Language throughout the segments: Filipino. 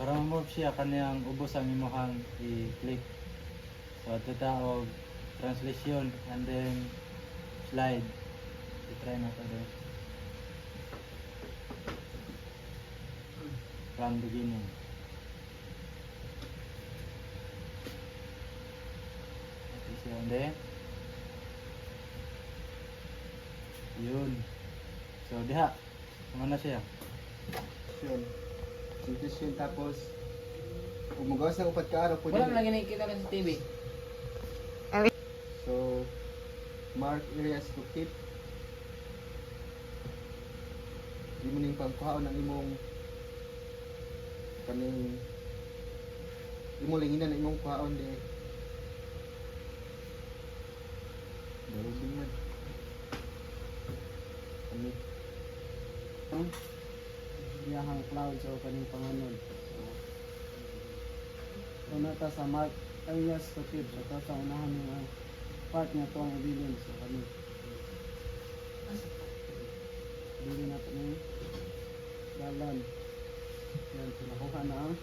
para ma-move siya kaniyang ubos ang imuhang i-click. So ato ta og translation and then slide. I-try na to there. From beginning. Okay, siya and then yun. So diha, ano na siya? Yun. Simplish yun, tapos kung magawas ng upat ka araw, pwede. Wala mo lagi nakikita ka sa TV. So, mark areas to keep. Di mo ning pangkuhaon ng imong kaning imong linginan ng imong kuhaon di. Dalubing man. Kami. Biyahang clouds o kaning panganon. So nata sa mark areas to keep. So ta sa unahan ng part niya to ang ibilin. So kami bilin natin yung dalan. Yan, so nakuha na ang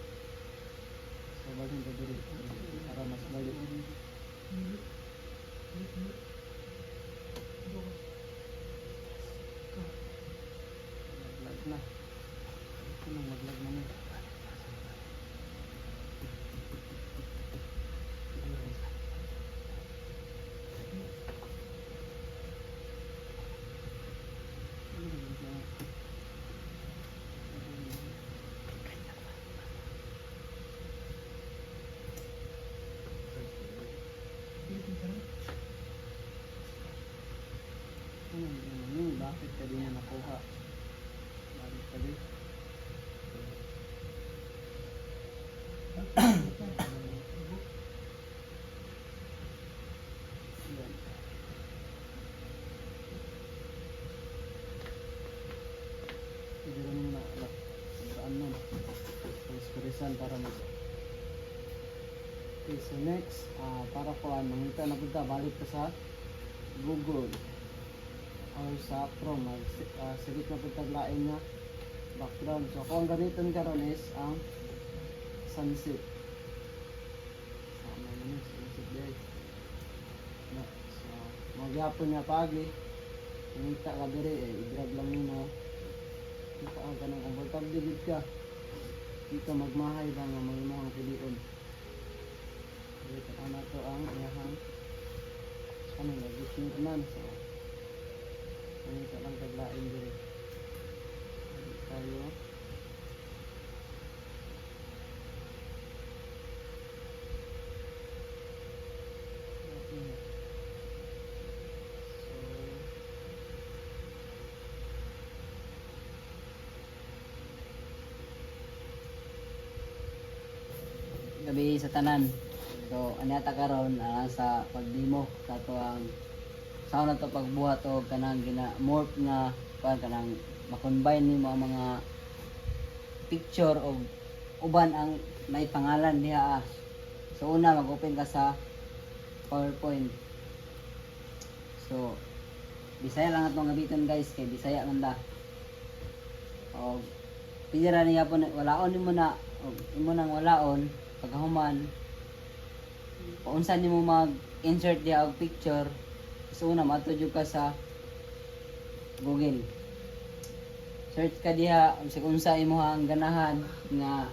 so bagong pagdiri para mas balik. Maglag na. Ito nang maglag na mo. Bakit ka din na nakuha? Bakit ka din? Yan. Hindi rin mo na saan nun. Inspiration para mag okay, so next para po mangita na punta balik ka sa Google or sa Chrome sigit na punta lain nga background. So kung ang gamitin karon is ang sunset. Sama naman sunset guys. So magyapon nga pagi mangita ka diri i-drag lang nimo. Mukha ka ng comfortable gid ka. Dito magmahay ba nga mga imong pilion. Dito na to ang iyahang ano nag-gising man. So ini lang taglain diri. Tayo. Gabi sa tanan. So ano yata karon sa pagdemo sa to ang sa na to pagbuhat o kanang gina-morph nga kanang ma-combine nimo ang mga picture o uban ang may pangalan diha. So una mag-open ka sa PowerPoint. So Bisaya lang atong gabiton guys kay Bisaya man da. O pidira niya po walaon nimo na o imo nang walaon pagkahuman paunsa nimo mag-insert diha og picture. So una mato jud ka sa Google. Search ka diha kung unsa imong ganahan nga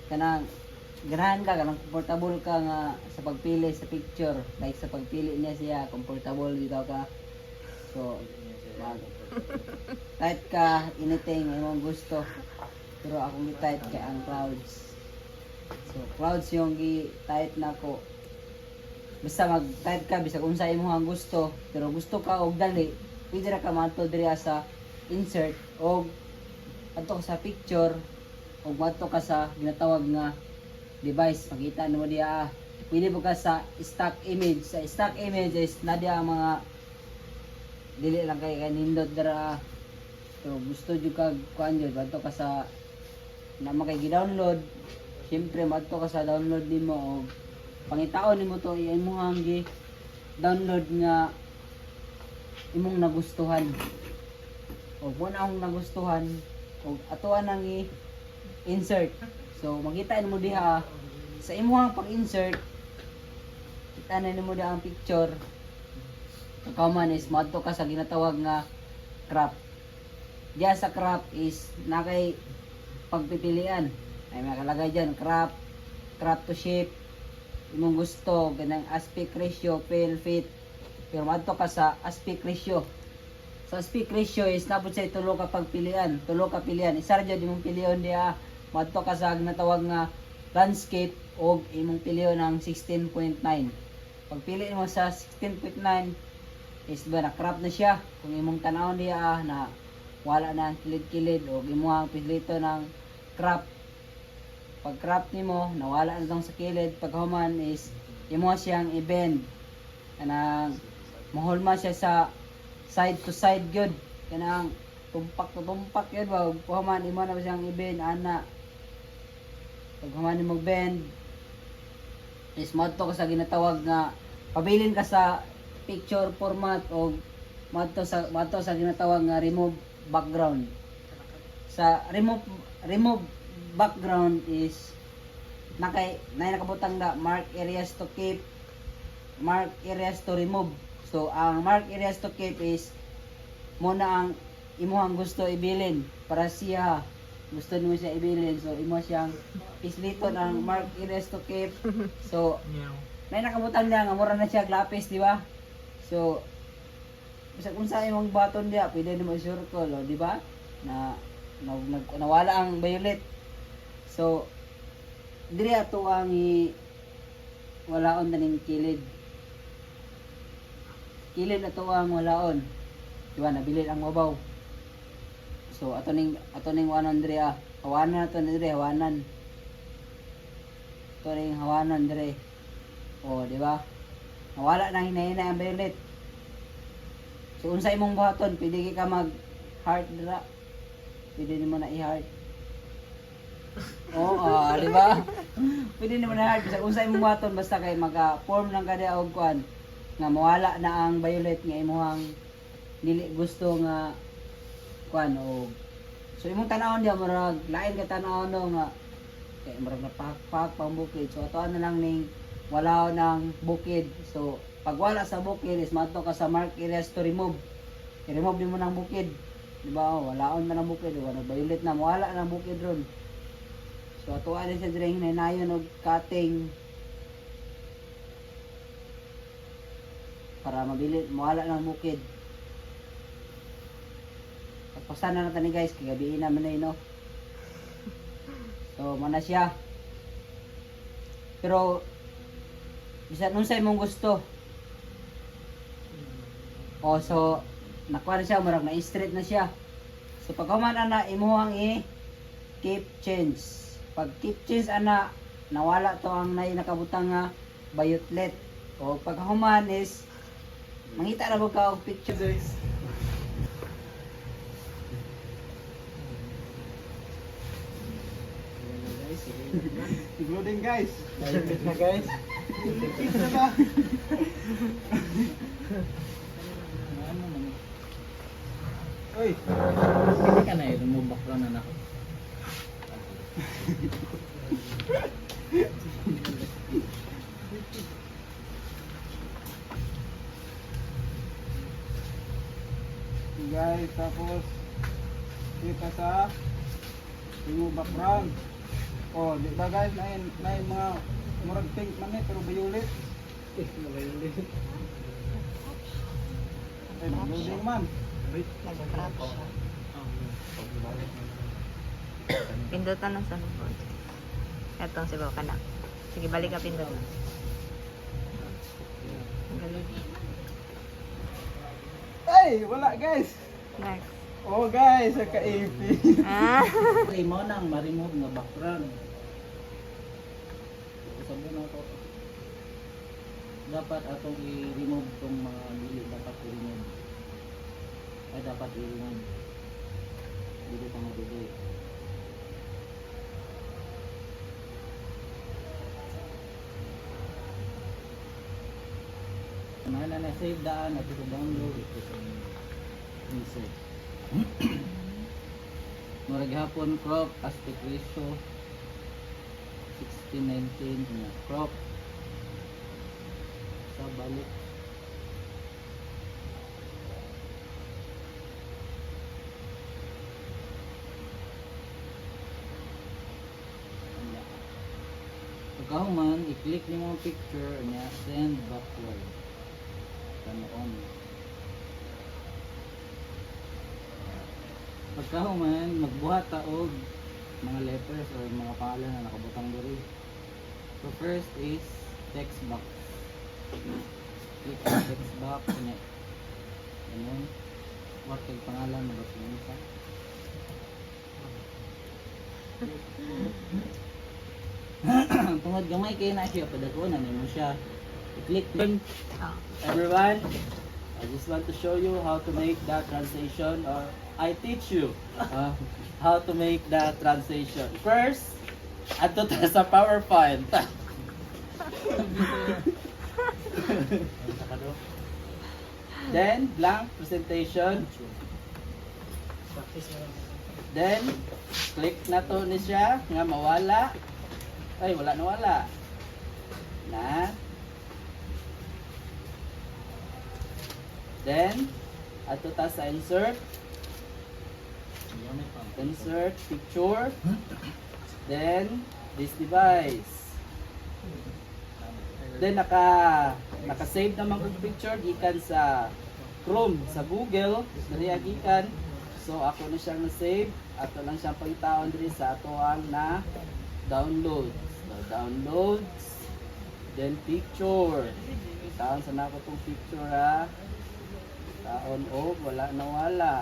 kanang ganahan ka kanang comfortable ka nga sa pagpili sa picture, like sa pagpili niya siya comfortable dito ka. So type ka anything imong gusto. Pero akong i-type kay ang clouds. So clouds yung i-type nako. Basta mag-type ka bisag unsa imong gusto, pero gusto ka og dali, pwede ra ka mato diri sa insert og adto sa picture og mato ka sa ginatawag nga device. Makita nimo diha pwede mo ka sa stock image. Sa stock image is na diha ang mga dili lang kay kanindot dira. So gusto jud ka kuan jud adto ka sa na makay gi-download. Siyempre madto ka sa download nimo og pangitaon nimo to imong gi download nga imong nagustuhan. Og mo na akong nagustuhan og atuan nang i-insert. So makita mo diha sa imong pag-insert, kita na nimo diha ang picture. Common is madto ka sa ginatawag nga crop. Diya sa crop is nakay pagpipilian. Ay makalagay diyan crop, crop to shape, imong gusto, ganang aspect ratio, fill, fit. Pero madto ka sa aspect ratio. Sa aspect ratio is nabot sa tulo ka pagpilian, tulo ka pilian. Isa ra jud imong piliyon diha, madto ka sa ginatawag nga landscape o imong piliyon ng 16.9. Pagpili mo sa 16.9 is ba na crop na siya. Kung imong tanawon diha na wala na ang kilid-kilid o imong pilito ng crop. Pag crop nimo nawala na tong sa kilid, pag human is imo siyang i-bend. Kanang mahulma siya sa side to side gyud. Kanang tumpak to tumpak yun ba. Pag human imo na siyang i-bend ana. Pag human nimo bend is madto ka sa ginatawag nga pabilin ka sa picture format o madto sa ginatawag nga remove background. Sa remove background is nakabutang na mark areas to keep, mark areas to remove. So ang mark areas to keep is muna ang imuhang gusto ibilin para siya gusto nimo siya ibilin, so imo siyang isliton ang mark areas to keep. So nakabutang na nga mura na siya lapis, di ba? So bisag unsa imong button diha pwede nimo i-circle, di ba? Nawala ang violet. So diri ato ang walaon taning kilid. Kilid ato ang walaon. Di ba nabilin ang mabaw. So ato ning wanon diri hawanan ato diri hawanan. Ato ning hawanan diri. Oh, di ba? Nawala na hinay-hinay ang violet. So unsa imong buhaton, pwede ka mag heart dira. Pwede nimo na i-heart. Oo, di ba? Pwede nimo na heart bisag unsa imong buhaton basta kay maga-form lang kada og kuan nga mawala na ang violet nga imong dili gusto nga kuan og so imong tan-awon dia murag lain ka tan-awon nga kay murag na pak pambukid. So ato na lang ning wala ng bukid. So pag wala sa bukid is madto ka sa mark areas to remove. I-remove din mo ng bukid. Di ba? Walaon na ng bukid, diba? Violet na wala ng bukid ron. So ato ani sa dire hinaynayon og cutting para mawala ng bukid. Pagpasan na natin ni guys, kaya gabiin naman na no. So mana siya. Pero bisan nun sa imong gusto. O so nakuha na siya, murag na straight na siya. So pag human ana imuhang keep change. Pag keep change ana nawala to ang nakabutang nga violet. O pag human is mangita na ba ka og picture guys. Loading guys. Nalipit na guys. Isa ba? Ano naman? Oy, Hindi ka na remove background na ako. guys, tapos kita sa remove background. Oh, di ba guys, na mga murag pink man pero violet. Ay, loading man. Pindutan lang sa lubot. Etong sibaw ka na. Sige, balik ka pindot. Galing. Ay, wala guys. Next. Oh guys, sa kaipi. Ah. Ay mo nang ma-remove na background. Sabi na ako. Dapat atong i-remove tong mga dili dapat i-remove. Ay dapat i-remove. Dili pa mabigay. Na save daan at ito download ito sa reset. Murag hapon crop aspect ratio 1619 na crop sa balik. Pagkahuman, i-click niyo mga picture niya, send backward. Tanoon. Pagkahuman, magbuhat ta og mga letters or mga pangalan na nakabutang diri. So first is text box. Click sa text box niya. Ganun. What kay pangalan na ba siya? Tungod gamay kayo na siya, padakunan mo siya. I-click din. Oh. Everyone, I just want to show you how to make that translation, or I teach you how to make that translation. First, ato ta sa PowerPoint. Then, blank presentation. Then, click na to ni siya nga mawala. Ay, wala na wala. Na. Then, ato ta sa insert. Insert picture. Then, this device. Then, naka-save naman kong picture gikan sa Chrome, sa Google. Dali gikan. So, ako na siyang na-save. Ato lang siyang pagtaon diri sa ato ang na downloads. So, downloads. Then, picture. Taon sa nako tong picture ha. Taon wala na wala.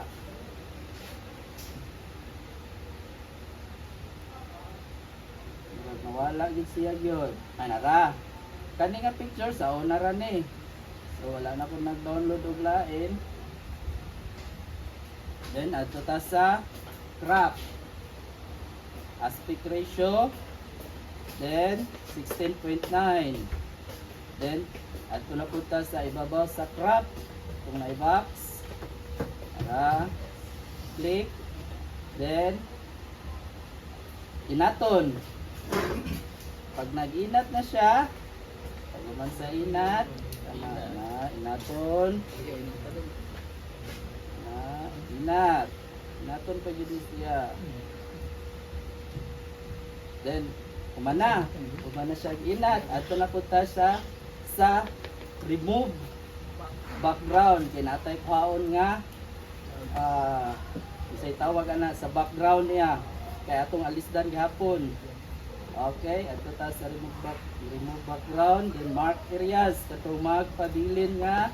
Nawala gid siya gyud. Anara. Kani nga picture sa una ra ni. So wala na ko nag-download og lain. Then adto ta sa crop. Aspect ratio. Then 16.9. Then adto na punta sa ibabaw sa crop. Kung na-box. Ara. Click. Then inaton. Pag nag-inat na siya, pag naman sa inat, inaton, inaton pa yun siya. Then, umana siya inat, ato na punta siya sa remove background. Kinatay kwaon nga, isa'y tawag na sa background niya, kaya atong alisdan gihapon. Okay, ato ta sa remove background, then mark areas katong magpabilin nga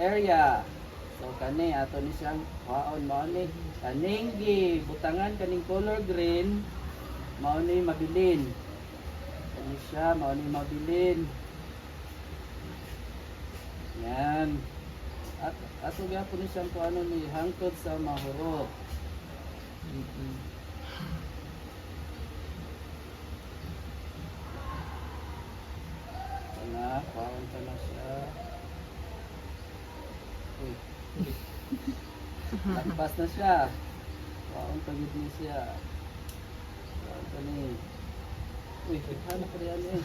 area. So kani ato ni siyang kwaon mao ni kaning butangan kaning color green mao ni mabilin. Kani siya mao ni mabilin. Yan. At ato gyapon ni siyang kuano ni hangtod sa mahurot. Na, pawan ka na siya. Uy. Nagpas na siya. Pawan ka gid ni siya. Pawan ka ni. Uy, hanap ka yan eh.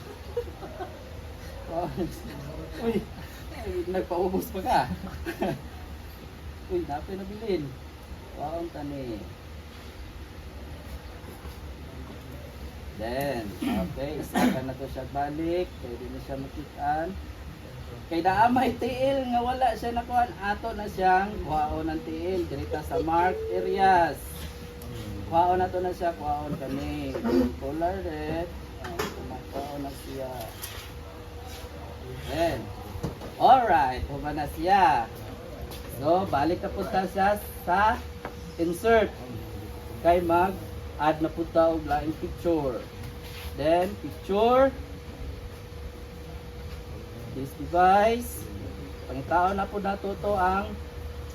Pawan. Uy, nagpaubos pa ka. Uy, napay nabilin. Pawan ka ni. Then, okay, isa ka na to siya balik, pwede na siya makitaan. Kay naamay tiil nga wala siya nakuhan, ato na siyang kuhaon ng tiil, dirita sa mark areas. Kuhaon na to na siya, kuhaon kami. Color red, kuhaon na siya. Then, alright, human na siya. So, balik na punta siya sa insert. Kay add na punta og laing picture. Then picture. This device. Pangitaon na po nato to ang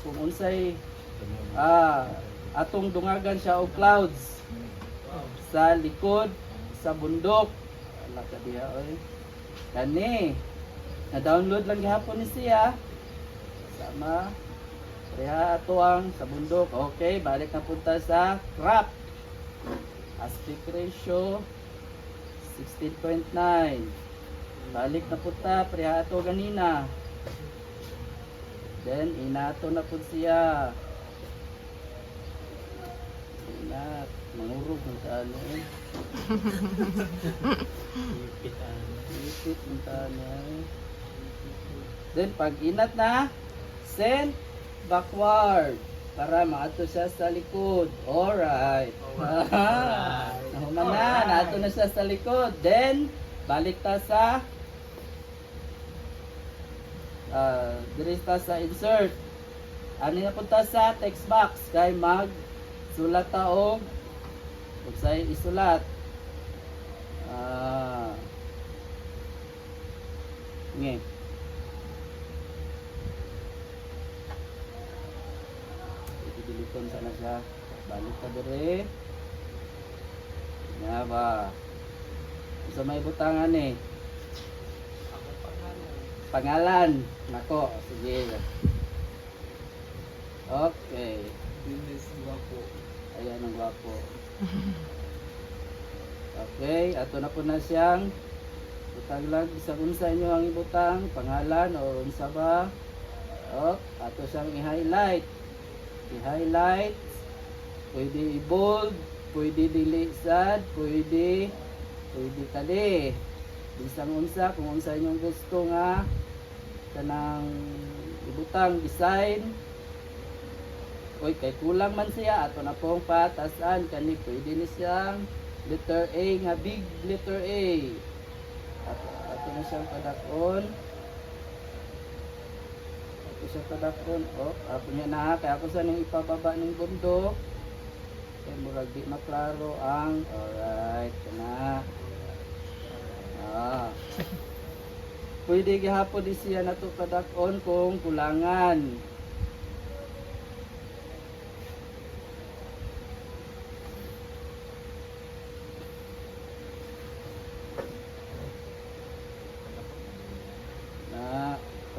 kung unsay atong dungagan siya og clouds sa likod sa bundok. Ala ka diha oy. Kani na-download lang gihapon ni siya. Sama reha ato ang sa bundok. Okay, balik na punta sa crop. Aspect ratio 16.9. Balik na po ta, pareha ato ganina. Then, inato na po siya. Inat, mangurog ng taano eh. Ipit ng taano eh. Then, pag inat na, send backward para maato siya sa likod. Alright. Nahuman na, naato na siya sa likod. Then, balik ta sa diri ta sa insert. Ano na punta sa text box kay mag sulat ta og unsay isulat. Nge. Diliton sana siya. Balik ta diri. Nga ba? Sa may butangan eh. Pangalan. Nako, sige. Okay. Dinis guwapo. Ayan ang gwapo. Okay, ato na po na siyang butang lang sa unsa inyo ang ibutang pangalan o unsa ba. Ato siyang i-highlight. I-highlight. Pwede i-bold, pwede dili sad, pwede tali. Bisang unsa kung unsa inyong gusto nga kanang ibutang design. Oy, kay kulang man siya ato na pong patasan kani pwede ni siyang letter A nga big letter A. Ato na siyang padakon. Ato siya padakon. Ako niya na kay ako sa nang ipababa ng bundok. Kay murag di maklaro ang alright kana. Pwede gihapon di siya nato padakon kung kulangan.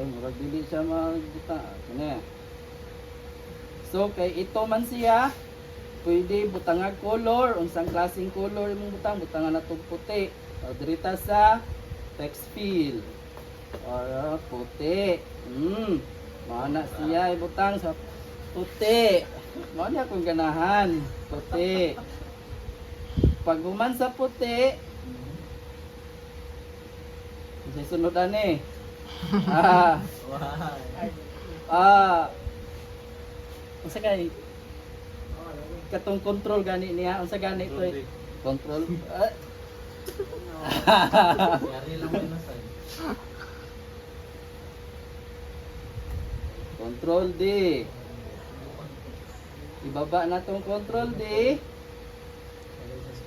Murag dili siya magbuta. Kani. So kay ito man siya, pwede butangag color, unsang klaseng color imong butang, butangan na tong puti. O dirita sa text field. Or puti. Mao na siya ibutang sa puti. Mao na akong ganahan, puti. Pag human sa puti, sa sunod ani. Unsa kay katong control gani niya, unsa gani to control. Yari lang man na side. Control D. Ibaba na tong control D.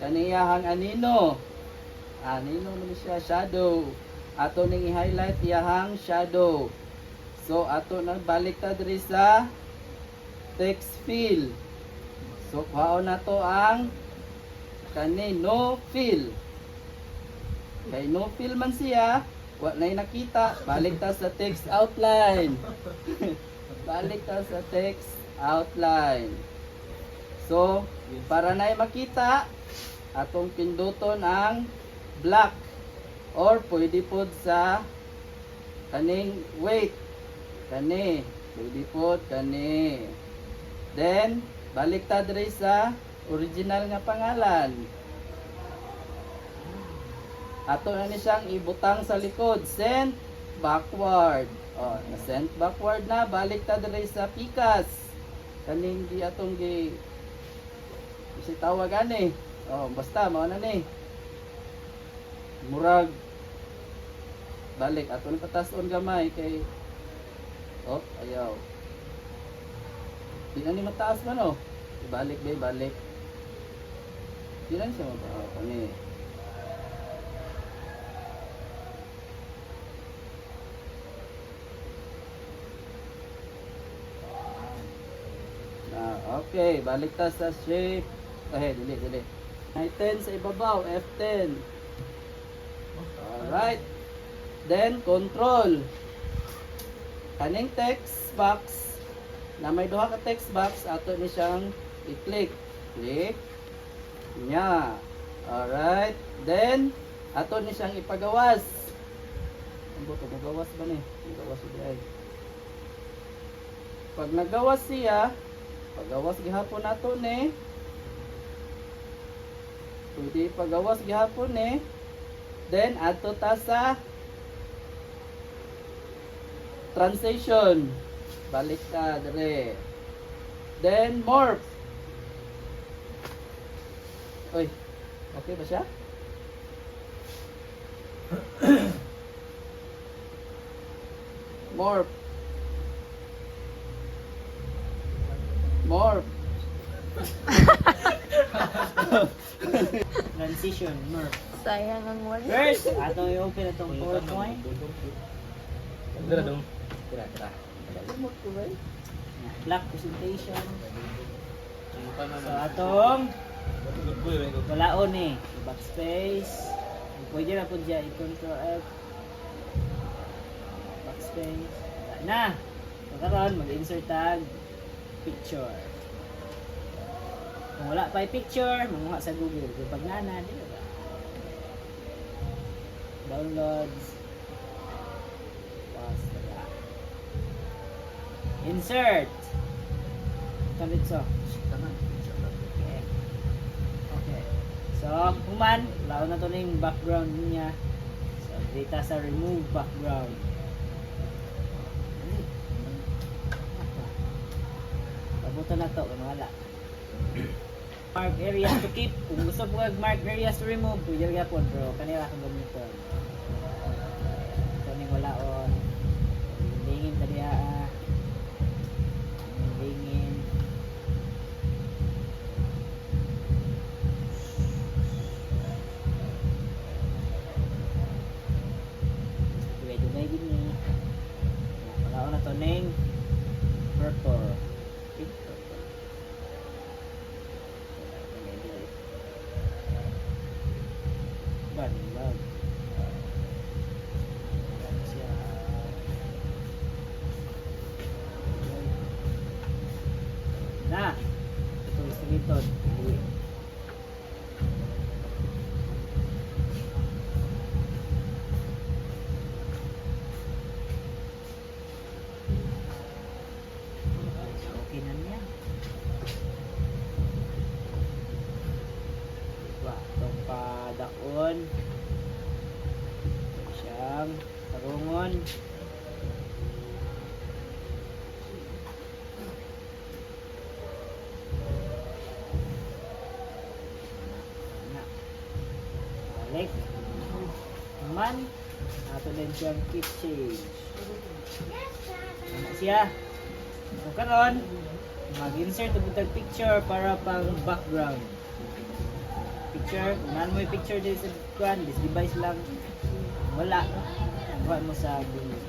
Kaniyahang anino. Anino man siya shadow. Ato ning i-highlight iyahang shadow. So ato na balik ta diri sa text fill. So kuhaon na to ang kani no fill. Kay no fill man siya, wa na nakita, balik ta sa text outline. Balik ta sa text outline. So para na makita, atong pinduton ang black. Or pwede po sa kaning weight. Kani. Pwede po kani. Then, balik ta diri sa original nga pangalan. Ato na ni siyang ibutang sa likod. Send backward. Send backward na. Balik ta diri sa pikas. Kaning di atong gi si tawag ani. Basta mao na ni. Murag balik ato ni patason gamay kay ayaw di na ni mataas man ibalik balik di na siya kani okay balik ta sa shape dili i10 sa ibabaw F10. Alright. Then, control. Kaning text box, na may duha ka text box, ato ni siyang i-click. Click. Nya. Alright. Then, Ato ni siyang ipagawas. Ang buto, magawas ba ni? Magawas ba ay? Pag nagawas siya, pagawas gihapon nato ni. Pwede pagawas gihapon ni. Then ato ta sa translation. Balik ka dire. Then morph. Oy, okay ba siya? Morph. Morph. Transition, merge. Sayang ang wala. First, atong i-open itong PowerPoint. Tira. Limot ko ba? Black presentation. So, atong walaon eh. Backspace. Pwede na po dyan i-control F. Backspace. Wala na. So, karon mag-insert tag picture. Kung wala pa yung picture, manguha sa Google. Kung pag nana, di ba? Downloads. Pause. Wala. Insert. Kalit so. Okay. Okay. So, human, laon na to na yung background niya. So, data sa remove background. Pabuto na to, kung wala. Mark areas to keep. Kung gusto mo mark areas to remove, pwede rin po, bro. Kanila akong gamiton. Ito ning wala on. Lingin tadi lingin. Dugay gini. Wala na to ning purple. Pink purple. Banlag. Siya. Na. Ito gusto dito. Uwi. Okay na niya. Diba? Itong padakon. Siyang tarungon. Balik. Naman. Ato din siyang keep change. Ano siya? So karon, mag-insert og tag picture para pang background. Picture, kung naan mo yung picture dito sa kuan, this device lang. Wala. Kuha mo sa Google.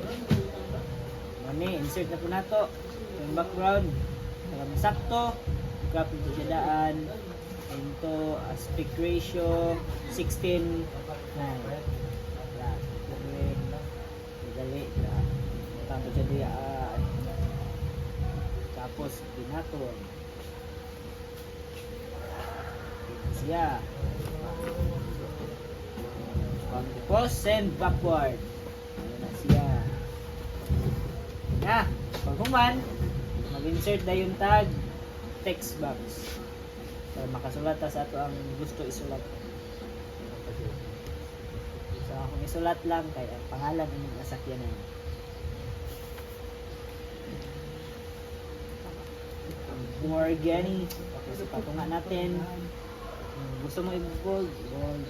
Mani, insert na po nato. Yung background. Para masakto. Copy po siya daan. Into aspect ratio 16:9. Wala. Dali. Tanto siya diyaan. Tapos, binaton. Siya. Tapos, send backward. Ano na siya. Na, pag human, mag-insert na yung tag text box. Para makasulat ta sa ato ang gusto isulat. So, kung isulat lang, kaya ang pangalan ng nasakyanan. Morgani. Tapos ipatunga natin. Gusto mo i-bold? Bold.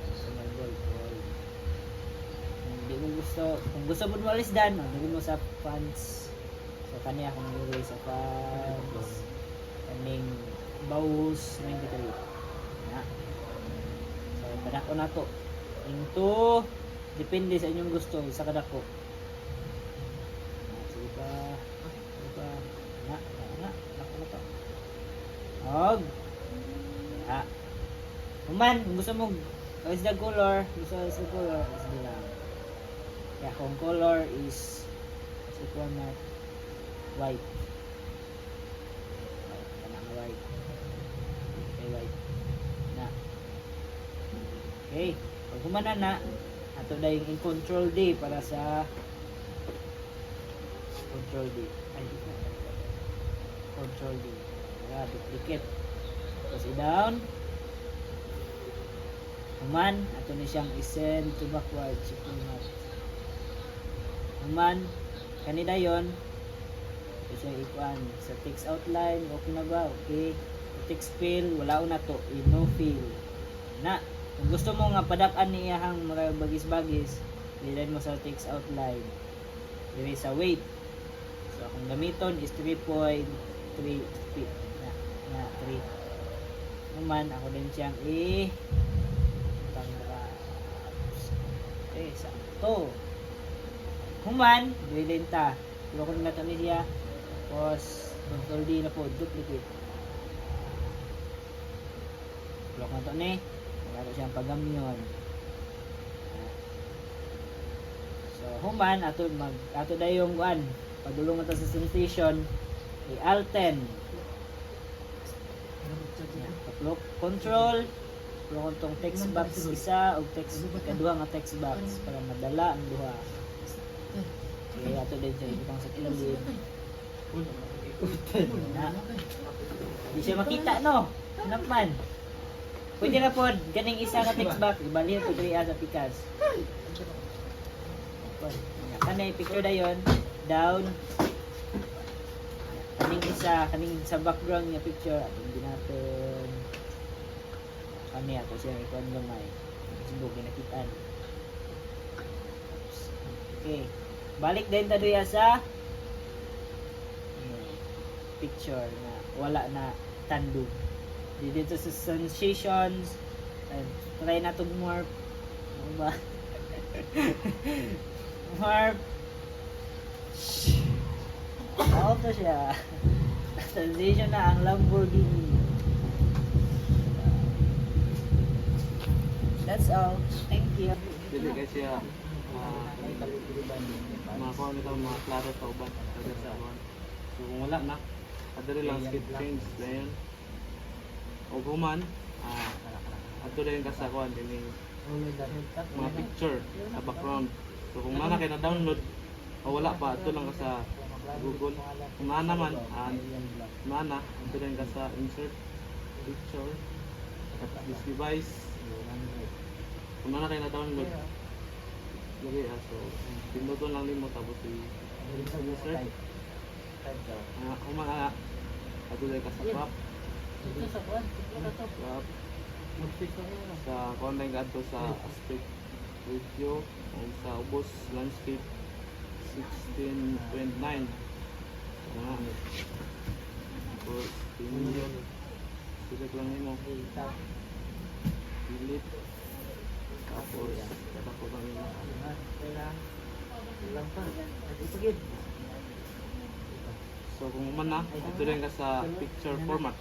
Gusto mo i-bold? Bold. Hindi mo gusto. Kung gusto mo malis dan, nagawin mo sa fonts. So, kaniya kung nilagay sa fonts. Kaning Baus 93. Na. So, padako na to. Into depende sa inyong gusto sa kadako. Sige pa. Na to. Og. Ya. Human, kung gusto mo is the color, gusto is the color, is the lang. Kaya kung color is equal na white. white. Kay white. Na. Okay. Pag humana na, ato na yung in control D para sa control D. Ay, di ko. Control D. Kaya, duplicate. Tapos i-down. Human, ato na siyang i-send to backward. Simple math. Human, kanina yon. Kasi ikuan sa text outline, okay na ba? Okay. Sa text fill, wala na to. No fill. Na. Kung gusto mo nga padakan niyahang mga bagis-bagis, bilhin mo sa text outline. Dili sa weight. So, kung gamiton is 3.3 na 3. Naman, ako din siyang okay, sakto. Human, bilhin ta. Diba ko na kami siya. Tapos, control D na po, duplicate. Block na to ni. Wala siyang pagamyon. So, human, ato na yung kuan. Padulong ito sa sensation. I-alten. Control. Tulungan tong text box isa o text kaduha nga text box para madala ang duha. Okay, ato din sa ibutang sa kilid. Na. Di siya makita no. Hanap man. Pwede na po, ganing isa ka text box, ibalhin ito 3 sa pikas. Kanay picture na yun, down. Kaning sa background niya picture, at hindi natin kani ato siya ikuan gamay. Sibog ginakitaan. Okay. Balik din ta diya sa picture na wala na tandog. Dito sa sensations, try na itong morph. Ano ba? Morph. Auto siya. Sensation na ang Lamborghini. That's all. Thank you. Dili kay siya mga kuha nito mga klaro sa uban. So kung wala na, kadali lang skip change na yun. O human, ato na yung kasakuan din mga picture sa background. So kung mana kayo na-download o wala pa, ato lang ka sa Google. Kung mana man, mana, ato na yung ka sa insert picture at this device. Kung mana kayo na-download, lagi so pinuto lang din mo tapos i-insert. Kung mana, ato na yung ka sa crop. Sa konting gadto sa aspect ratio o sa ubos landscape 16.9 tapos pinyon select lang nimo delete tapos tatapos lang nimo so kung man na ito rin ka sa picture format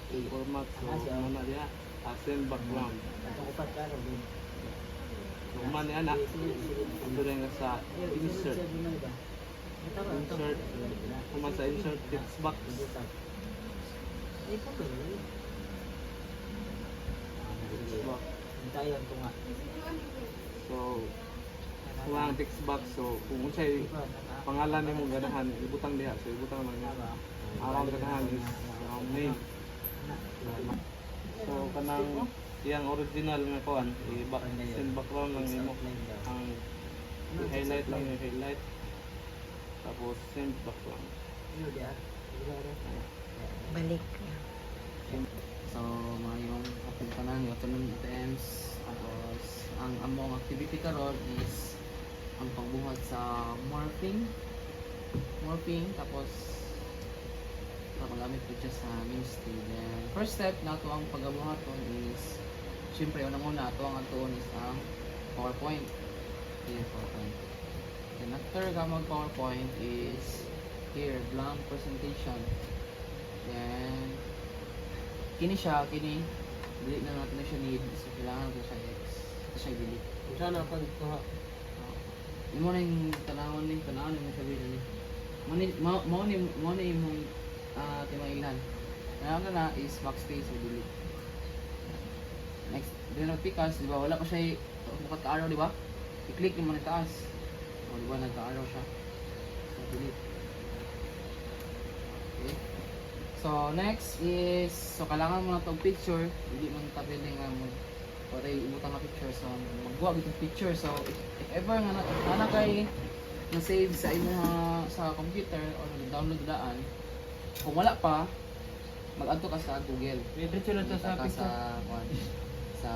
so mana dia send background so man yan ito rin ka sa insert kung sa insert text box so kung ang text box so kung sa'y pangalan ni mo ganahan ibutang diha so ibutang lang niya around ganahan is around name so kanang iyang original nga kuan i-send background lang nimo ang i-highlight lang yung highlight tapos send background Balik. So, mga yung ating tanan, yung ating items. Tapos, ang among activity karon is ang pagbuhat sa morphing. Tapos pagamit ko siya sa ministry. Then, first step na ito ang pagbuhaton is siyempre, unang-una, ito ang atuon is ang PowerPoint. Here, PowerPoint. Then, after ka mag-PowerPoint is here, blank presentation. Then, kini delete na natin na siya need. So, kailangan ko siya X. Ito siya delete. Sana pa dito ha. Yung mo na yung tanawon mo sabihin ni. Mo na yung timailan. Ano na is backspace o delete. Next, din nagpikas, di ba? Wala pa siya bukat ka araw, di ba? I-click yung mga taas. O, di ba? Nagka-araw siya. So, delete. Okay. So, next is, so, kailangan mo na itong picture. Hindi mo tapili nga mo. Para ibutang na picture. So, magbuwag itong picture. So, if ever nga na kay na-save sa inyong sa computer or download daan, kung wala pa, mag-add ka sa Google. Diretso lang to sa Ka picture. sa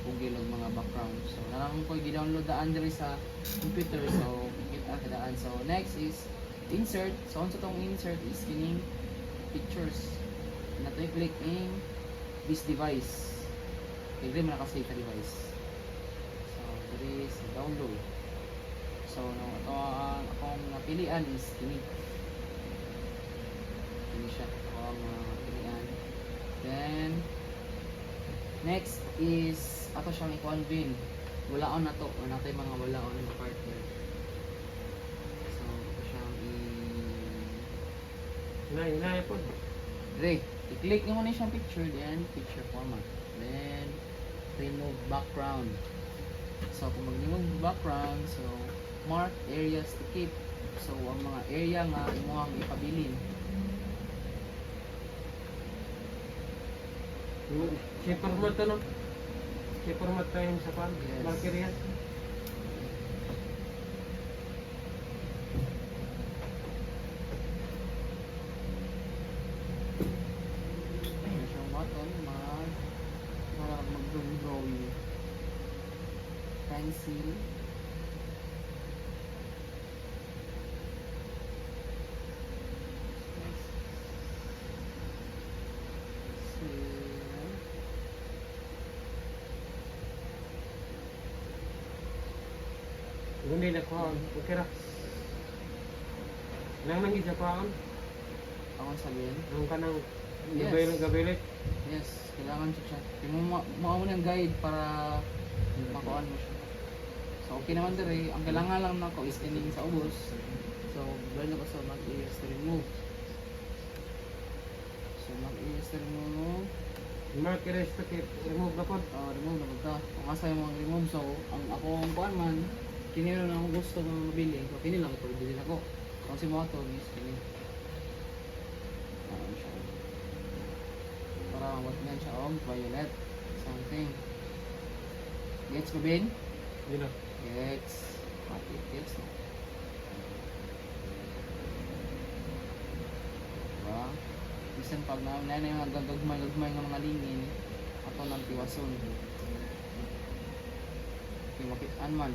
Google o mga background. So, nalang ko i-download daan diri sa computer. So, kita ka daan. So, next is insert. So, unsa tong insert is kining pictures. Na to i-click in this device. Kaya mo nakasave sa device. So, there is download. So, ito ang akong napilian is kini. Kini siya. Ako ang napilian. Then, next is ato siyang i-convene. Walaon na to. O natin mga walaon ng partner. So, ato siyang Inay po. Dire, i-click nyo muna siyang picture, then picture format. Then, remove background. So, kung mag-remove background, so, mark areas to keep. So, ang mga area nga imo ang ipabilin. Shape format to no? Shape format tayo sa pan. Yes. Marker yan. Ayun siyang button, mag-drawing. Pencil. Gundi na ko. Okay ra. Nang nangis sa paon. Ako sabihin. Nang kanang Yes. gabilit. Yes, kailangan siya. Kaya mo ng guide para makuhaan mo siya. So, okay naman dire. Ang kailangan lang nako is ending sa ubos. So, balik ako sa mag-ears to remove. So, mag-ears to remove. Marker is to keep. Remove na po. Remove na pagka. Kung asa yung mga remove. So, ang akong kuhaan man, kinilo na akong gusto ng mabili. So, kinilo lang ito. Bilhin ako. Kasi mo ito, is kinilo. Ano siya. Para magyan siya violet. Something. Gets ko, Ben? Yun na. Gets. Pati gets na. Diba? Bisan pag na yung mga gagmay ng mga lingin, ato ng tiwason. Okay, makitaan man.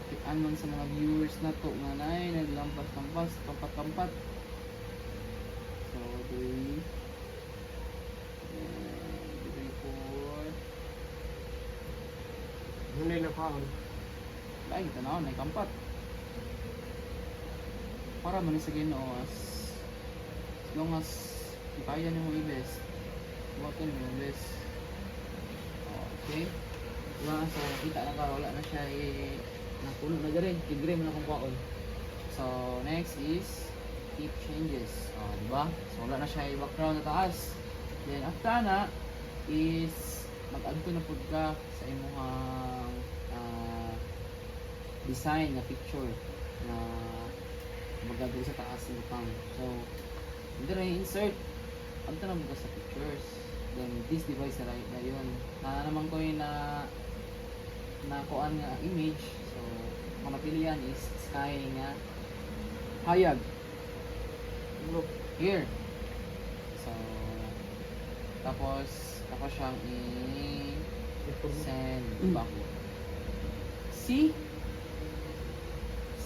Makitaan man sa mga viewers na to nga na naglampas-lampas, kampat-kampat. So, three. And 4. Gundi na paon. Ay, kita na ako, kampat. Para man sa Ginoo as long as kaya nimo i-best. Buhaton mo yung best. Okay. Diba, so kita na ka, wala na siya napuno na dyan. Tigre mo na kung kwaon. So, next is keep changes. Diba? So, wala na siya yung background na taas. Then, after na is mag-add ko na po ka sa imong design na picture na magagawin sa taas ng pang. So, hindi rin insert. Add na mo sa pictures. Then, this device na yun. Na naman ko yung nakuan nga image. So, kung napili yan is sky nga hayag. Look here. So, tapos siyang send back. See?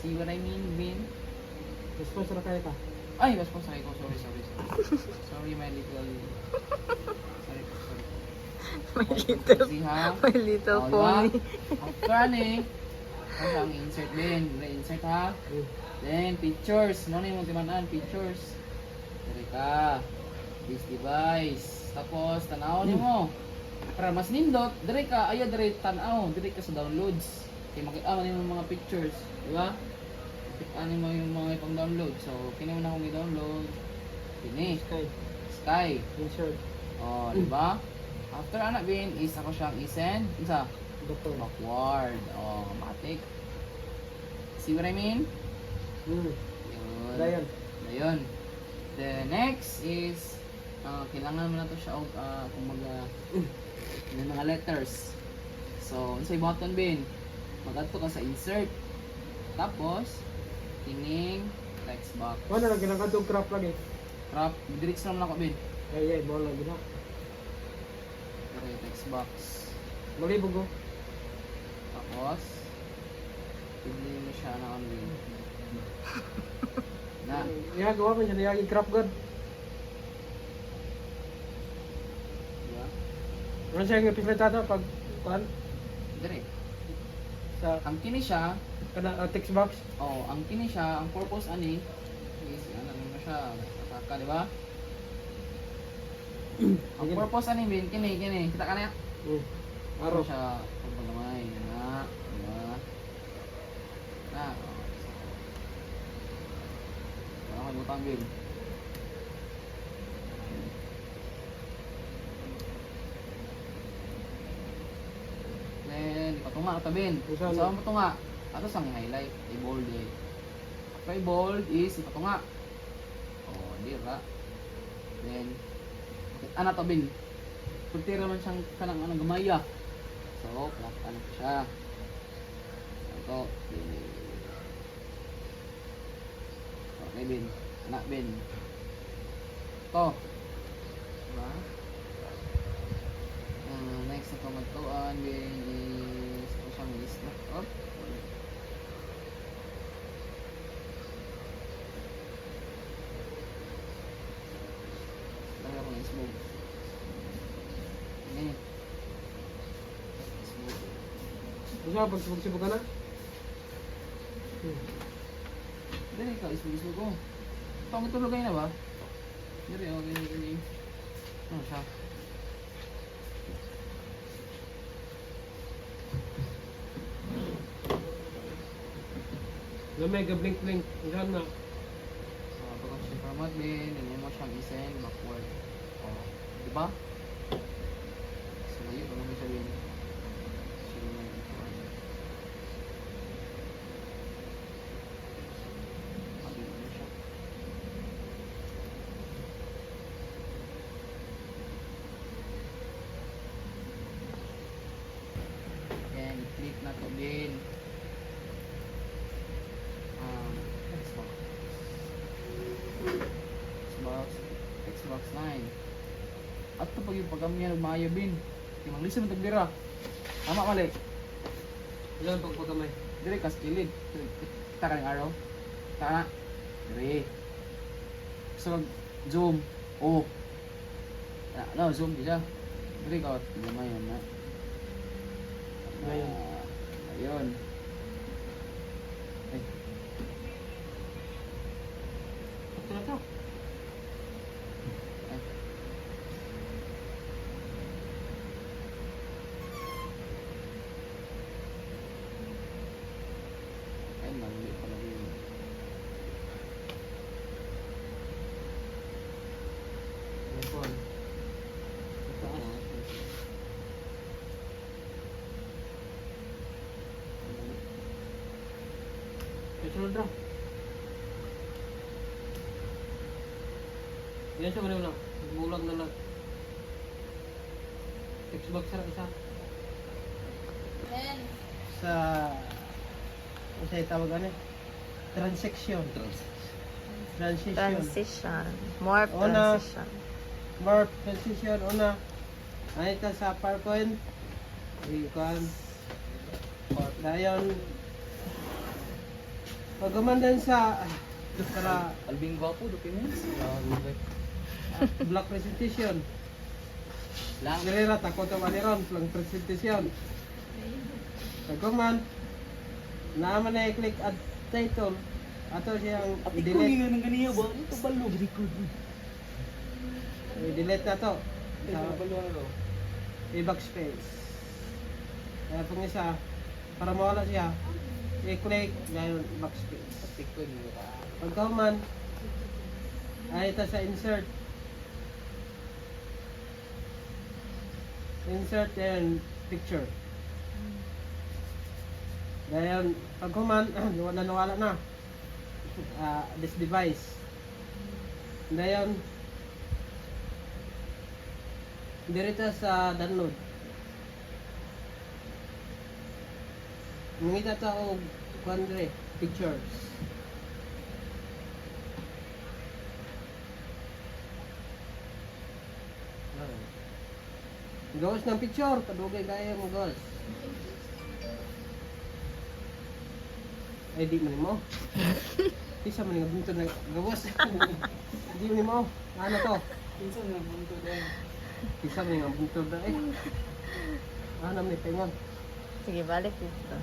See what I mean, Vin? Response na kayo ka. Ay, response ko. Sorry. Sorry, my little... Sorry. My little, See, ha? my little Oh, pony. diba? After ni, ano ang insert din? Re-insert ha? Then, pictures. Ano yung timanan? Pictures. Dari ka. This device. Tapos, tanaw ni mo. Para mas nindot, dari ka. Ayaw, dari tanaw. Dari ka sa downloads. Kaya makita mo yung mga pictures. Diba? ano mo yung mga ipang download. So, kini mo na akong i-download. Kini. Sky. Sky. Insert. Oh, di ba? After anak bin, is ako siyang i-send. Isa. Doktor. Backward. Oh, matik. See what I mean? Hmm. Yun. Dayan. Ayun. The next is, kailangan mo na to siya og kumaga, may mga letters. So, sa button bin, mag-add to ka sa insert. Tapos, kining text box. Ano lang kinakadtong crop lagi? Crop, direct naman ako bin. Ay, bawal lagi na. Okay, text box. Malibog ko. Tapos, pili mo siya na on bin. Na, Gawa man siya niyaging crop god. diba? Ano siya yung pisletado pag kuhan Direct. sa Ang kini siya, text box? ang kini siya, ang purpose ani is ano mo siya, ataka, di ba? Ang Sige. purpose ani bin kini kita ka na. Hmm. Araw Araw. siya pagpagamay na, di ba? Na. Ano kayo butang bin? Then, ipatunga ka bin. Usa Sa na. mo tunga, ato sang highlight, i-bold eh. After i-bold is ipatunga. Oh, di ba? Then, ana to bin. Kultira man siyang kanang ano gamaya. So, plak ano siya. Ito, okay bin. Anak bin. Ito. Diba? Next na pamagtuan bin is ito siyang list na. Oh. Lagay ko ng smoke. Ini. Smoke. Gusto ka pag sibog ka na? Dali ka, isbog-isbog ko. Pangitulog kayo na ba? Dali, okay, okay. Ano siya? Lamay ka blink. Saan na? So, pagka siya format din, hindi mo siyang isend backward. Oh, di ba? So, ngayon, ano mo sabihin? So, ngayon, sabihin mo siya. Then, click na to din. Xbox. Xbox 9. At ito pag yung pagkamya nagmaya bin. Yung mga lisa mo tagbira. Tama mali. Ilan pag pagkamay? Dire kas kilid. Kita ka ng araw. Kita ka na. Dire. So zoom. Oh. No, zoom di siya. Dire ka. Gamay yun na. Ngayon. Ayun. Ay. Ito na to. Ay, mali pala yun. Ipon. Itaas. Ito na daw. Yan siya man lang. Bulag na lang. Xbox sarap isa. Sa ano siya tawag ano? Transaction. Transition. More Una. transition. More transition una. Ay ta sa PowerPoint. Ikuan. Dayon pagamandan sa para Albing gwapo, documents. block presentation. Lang. Nirira tako to maniron lang presentation. Pagaman naaman na i-click add title ato siyang i-delete. ng ganiya ba? Ito balo, record. I-delete na to. Ito balo ano? I-backspace. Kaya pong isa para mawala siya i-click, ngayon backspace. Patikoy mo ra. Pagkaman, ay ito sa insert. Insert yan, picture. Ngayon, pagkaman, nawala na. This device. Ngayon, dirito sa download. Mangita ta og kuandre pictures. Gawas ng picture, kadugay kaya mo gawas. Ay di man mo. Isa man nga buntod na gawas. Di man mo. Ano to? Kinsa nga bunto din. Isa man nga buntod na eh. Ano ni pengon. Sige, balik dito.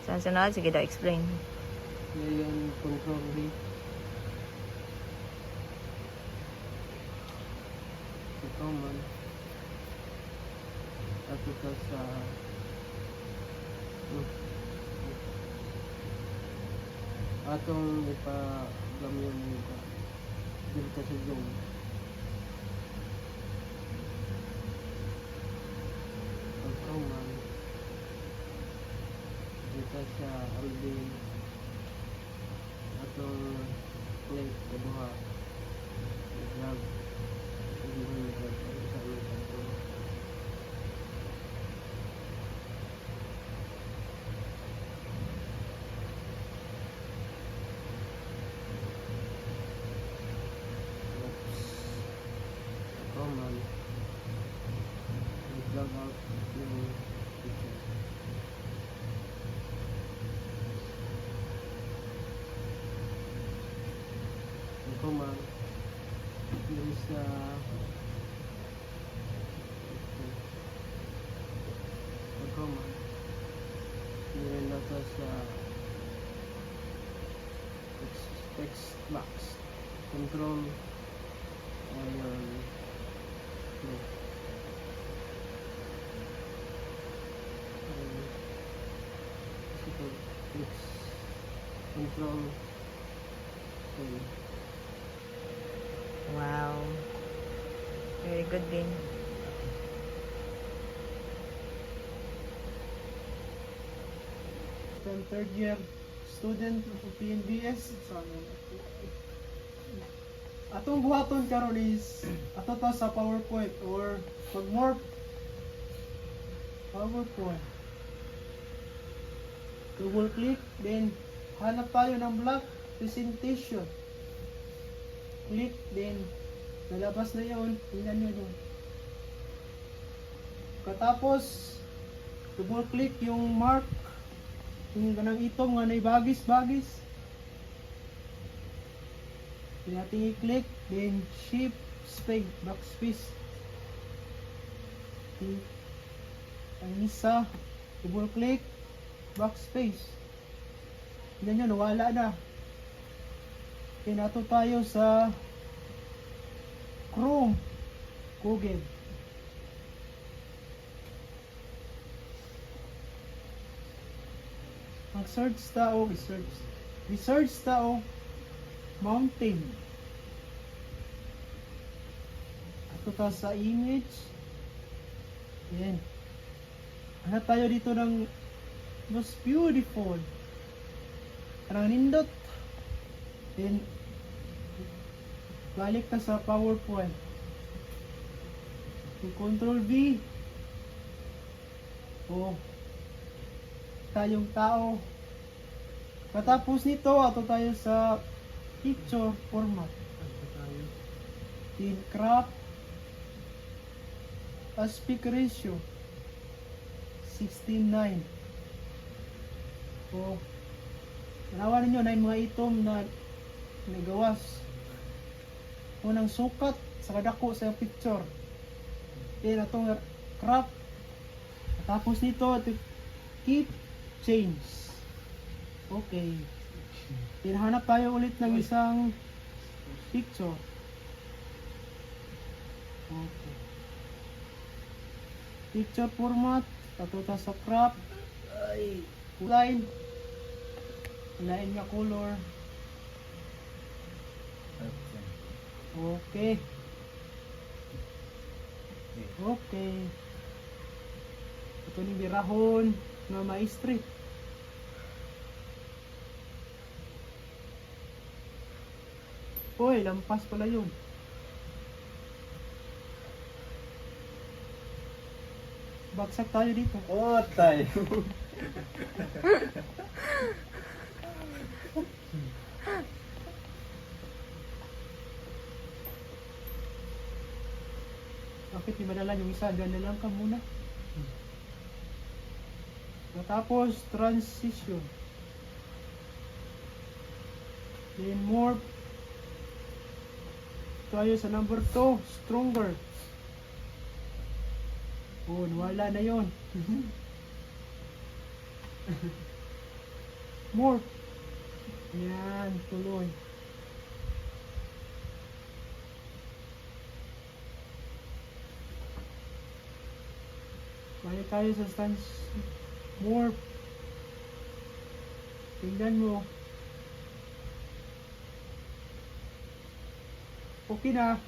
Sa sunod, sige daw, explain. Yung control V. Ito man. At ito sa atong ipa-gamyon nito. Dito sa Zoom. Ito man. Dito sa Alvin. Atong plate kedua. Grab. Hindi mo nag-grab sa amin ito. Common. Nag-log out yung picture. Yung command yung sa yung command yun na to sa text box control ayun control Wow. Very good din. From third year student of PNBS sa atong buhaton karon is ato to sa PowerPoint or pag-morph PowerPoint. Double click, then hanap tayo ng block presentation. Click, then nalabas na yun, tingnan nyo yun. Katapos, double click yung mark, yung ganang itom nga na bagis-bagis. Then natin i-click, then shift, space, backspace. Okay. Ang isa, double click, backspace. Tingnan nyo, nawala na. Pinato tayo sa Chrome, Google. Ang search tao, research tao, mountain. Ato ta sa image. Yan. Hanap tayo dito ng most beautiful. Parang nindot. Then, balik ka sa PowerPoint. Control V. O, tayong tao. Katapos nito, ato tayo sa picture format. Then, crop. Aspect ratio. 16:9. O, tanawan ninyo na yung mga itom na nagawas. Unang sukat sa kadako sa picture. Then atong crop. Tapos nito keep change. Okay. Then hanap tayo ulit ng isang picture. Okay. Picture format. Tatuta sa crop. line. Lain nga color. Okay. Okay. Ito ni birahon nga maestri. Uy, lampas pala yun. Bagsak tayo dito. Oh, tayo. Bakit di madala yung isa? Diyan na lang ka muna. Matapos, transition. Then morph. Tayo sa number 2, stronger. Oh, nawala na yon. Morph. Yan, tuloy. Balik tayo sa stance. Morph. Tingnan mo. Okay na.